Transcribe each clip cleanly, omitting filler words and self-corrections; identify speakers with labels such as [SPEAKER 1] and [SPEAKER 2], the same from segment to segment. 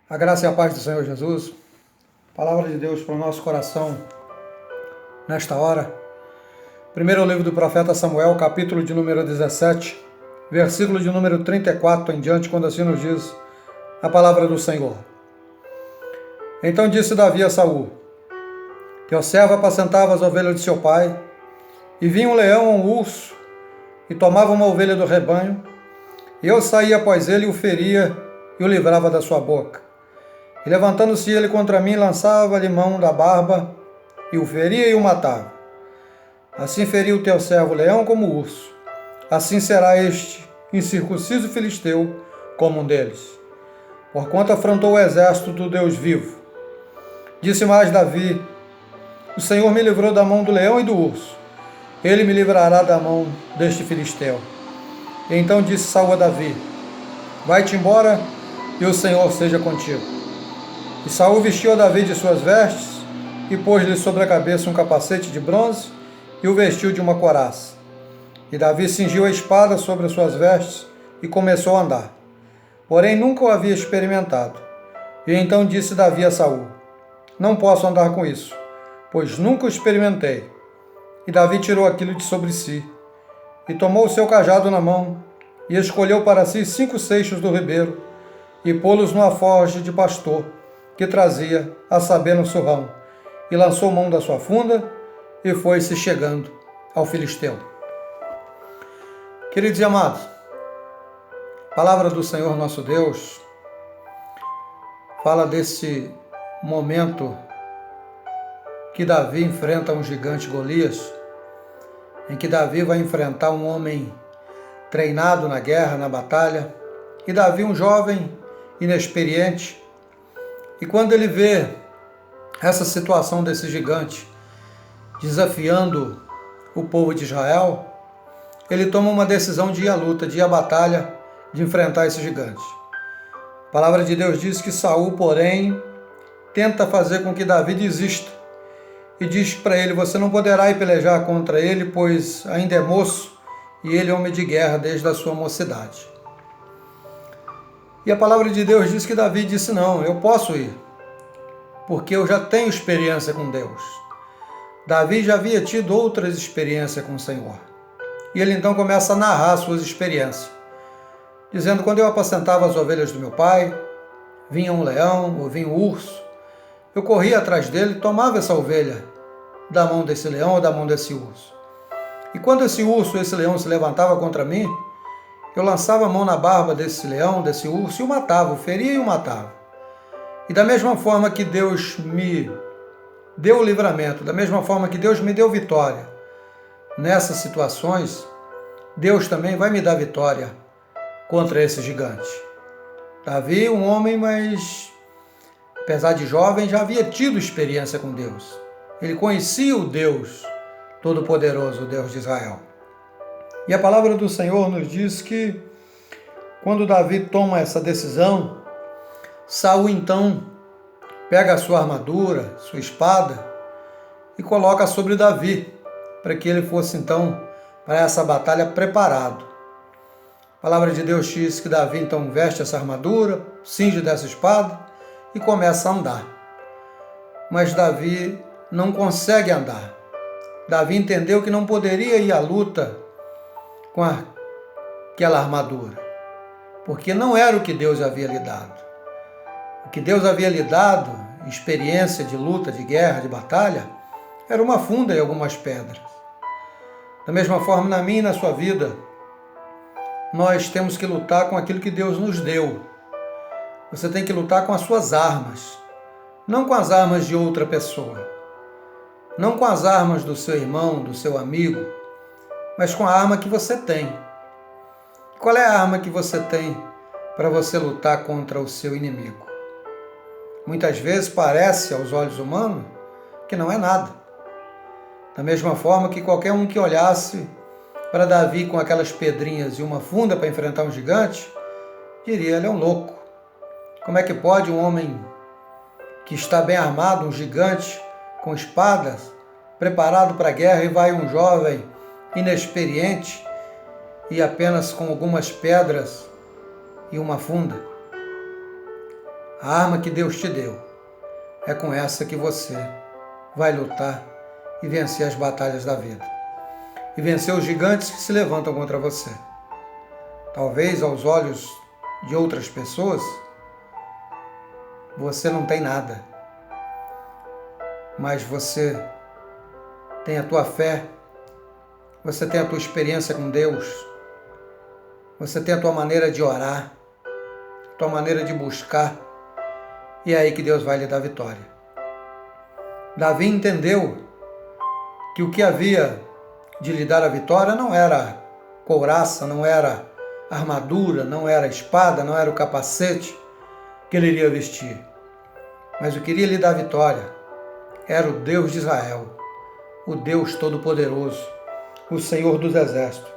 [SPEAKER 1] A graça e a paz do Senhor Jesus, palavra de Deus para o nosso coração nesta hora. Primeiro livro do profeta Samuel, capítulo de número 17, versículo de número 34 em diante, quando assim nos diz a palavra do Senhor. Então disse Davi a Saul: teu servo apacentava as ovelhas de seu pai, e vinha um leão ou um urso, e tomava uma ovelha do rebanho, e eu saía após ele e o feria, e o livrava da sua boca. E levantando-se ele contra mim, lançava-lhe mão da barba, e o feria e o matava. Assim feriu o teu servo o leão como o urso. Assim será este incircunciso filisteu como um deles, porquanto afrontou o exército do Deus vivo. Disse mais Davi: o Senhor me livrou da mão do leão e do urso. Ele me livrará da mão deste filisteu. E então disse Saul a Davi: vai-te embora, e o Senhor seja contigo. E Saul vestiu a Davi de suas vestes, e pôs-lhe sobre a cabeça um capacete de bronze, e o vestiu de uma couraça. E Davi cingiu a espada sobre as suas vestes, e começou a andar. Porém nunca o havia experimentado. E então disse Davi a Saul: não posso andar com isso, pois nunca o experimentei. E Davi tirou aquilo de sobre si, e tomou o seu cajado na mão, e escolheu para si 5 seixos do ribeiro, e pô-los no alforje de pastor, que trazia, a saber, no surrão, e lançou mão da sua funda, e foi-se chegando ao filisteu. Queridos e amados, palavra do Senhor nosso Deus fala desse momento que Davi enfrenta um gigante Golias, em que Davi vai enfrentar um homem treinado na guerra, na batalha, e Davi, um jovem inexperiente, e quando ele vê essa situação desse gigante desafiando o povo de Israel, ele toma uma decisão de ir à luta, de ir à batalha, de enfrentar esse gigante. A palavra de Deus diz que Saul, porém, tenta fazer com que Davi desista, e diz para ele: você não poderá ir pelejar contra ele, pois ainda é moço, e ele é homem de guerra desde a sua mocidade. E a palavra de Deus diz que Davi disse: não, eu posso ir, porque eu já tenho experiência com Deus. Davi já havia tido outras experiências com o Senhor. E ele então começa a narrar suas experiências, dizendo: quando eu apacentava as ovelhas do meu pai, vinha um leão ou vinha um urso, eu corria atrás dele e tomava essa ovelha da mão desse leão ou da mão desse urso. E quando esse urso, esse leão se levantava contra mim, eu lançava a mão na barba desse leão, desse urso, e o matava, o feria e o matava. E da mesma forma que Deus me deu o livramento, da mesma forma que Deus me deu vitória nessas situações, Deus também vai me dar vitória contra esse gigante. Davi, um homem, mas apesar de jovem, já havia tido experiência com Deus. Ele conhecia o Deus Todo-Poderoso, o Deus de Israel. E a palavra do Senhor nos diz que quando Davi toma essa decisão, Saul então pega a sua armadura, sua espada, e coloca sobre Davi, para que ele fosse então para essa batalha preparado. A palavra de Deus diz que Davi então veste essa armadura, cinge dessa espada e começa a andar. Mas Davi não consegue andar. Davi entendeu que não poderia ir à luta com aquela armadura, porque não era o que Deus havia lhe dado. O que Deus havia lhe dado, experiência de luta, de guerra, de batalha, era uma funda e algumas pedras. Da mesma forma, na minha e na sua vida, nós temos que lutar com aquilo que Deus nos deu. Você tem que lutar com as suas armas, não com as armas de outra pessoa, não com as armas do seu irmão, do seu amigo, mas com a arma que você tem. Qual é a arma que você tem para você lutar contra o seu inimigo? Muitas vezes parece aos olhos humanos que não é nada. Da mesma forma que qualquer um que olhasse para Davi com aquelas pedrinhas e uma funda para enfrentar um gigante, diria: ele é um louco. Como é que pode um homem que está bem armado, um gigante com espadas, preparado para a guerra, e vai um jovem inexperiente e apenas com algumas pedras e uma funda? A arma que Deus te deu é com essa que você vai lutar e vencer as batalhas da vida. E vencer os gigantes que se levantam contra você. Talvez aos olhos de outras pessoas, você não tem nada. Mas você tem a tua fé, você tem a tua experiência com Deus, você tem a tua maneira de orar, a tua maneira de buscar, e é aí que Deus vai lhe dar vitória. Davi entendeu que o que havia de lhe dar a vitória não era couraça, não era armadura, não era espada, não era o capacete que ele iria vestir. Mas o que iria lhe dar a vitória era o Deus de Israel, o Deus Todo-Poderoso, o Senhor dos Exércitos.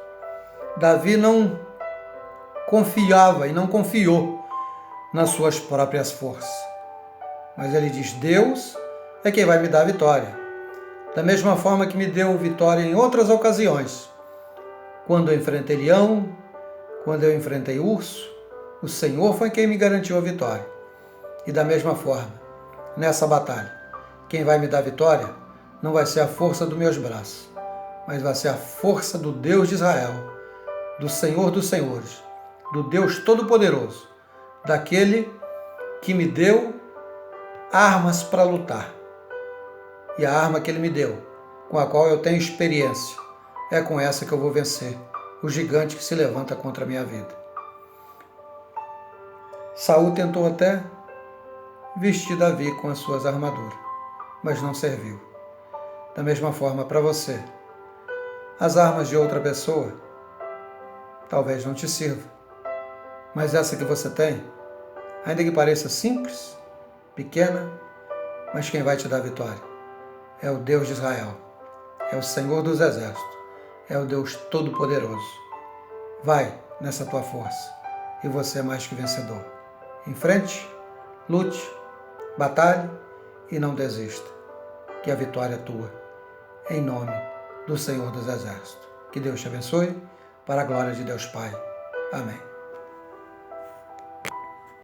[SPEAKER 1] Davi não confiava e não confiou nas suas próprias forças. Mas ele diz, Deus é quem vai me dar a vitória. Da mesma forma que me deu vitória em outras ocasiões. Quando eu enfrentei leão, quando eu enfrentei urso, o Senhor foi quem me garantiu a vitória. E da mesma forma, nessa batalha, quem vai me dar a vitória não vai ser a força dos meus braços, mas vai ser a força do Deus de Israel, do Senhor dos Senhores, do Deus Todo-Poderoso, daquele que me deu armas para lutar. E a arma que ele me deu, com a qual eu tenho experiência, é com essa que eu vou vencer o gigante que se levanta contra a minha vida. Saul tentou até vestir Davi com as suas armaduras, mas não serviu. Da mesma forma para você, as armas de outra pessoa talvez não te sirvam, mas essa que você tem, ainda que pareça simples, pequena, mas quem vai te dar a vitória é o Deus de Israel, é o Senhor dos Exércitos, é o Deus Todo-Poderoso. Vai nessa tua força e você é mais que vencedor. Em frente, lute, batalhe e não desista, que a vitória é tua, em nome do Senhor dos Exércitos. Que Deus te abençoe, para a glória de Deus Pai. Amém.